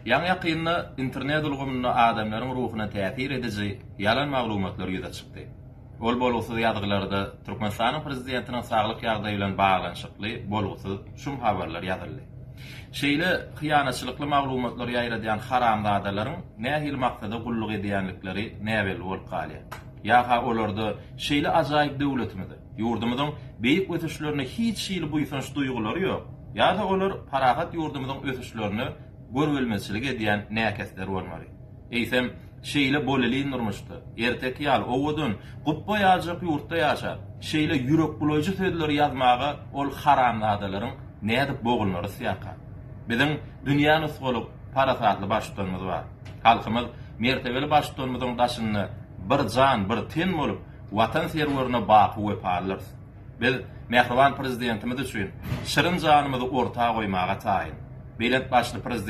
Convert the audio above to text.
Yan yakynna internet ulgamyna adamlaryň ruhuna täsir edici yalan maglumatlar ýüze çykdy. Ol bolgusyz ýazgylarda Türkmenistanyň prezidentiniň saglyk ýagdaýy bilen baglanyşykly bolgusyz şum habarlar ýazyldy. Şeýle hyýanatçylykly maglumatlar ýaýradýan haramzadalaryň nähil maksada gulluk edýänlikleri näbel bolup galýar. Ýa-ha olarda şeýle ajaýyp döwletmidi. Ýurdumyzyň beýik ötüşlerine hiç şeýle buýsanç duýgulary ýok. Ýa-da olar parahat ýurdumyzyň ötüşlerini görülmezçilik edýän näkesler bolmary. Eýsem şeýle bolely nurmuşdy. Ertek ýal owudun guppa ýajak ýurtda ýaşar. Şeýle ýürek buloýjy sözleri ýazmaga ol haramzadalaryň nädip bogulmary syýaka. Biziň dünýäni solup parasatly başlanmamız bar. Halkymyz mertebeli başlanmamyzyň daşyny bir jan, bir ten bolup watan serwerine baky weparlar. Biz mehriban prezidentimiz üçin şirin janymyzy ortaga goýmaga taýyn. Beýlet başly prezident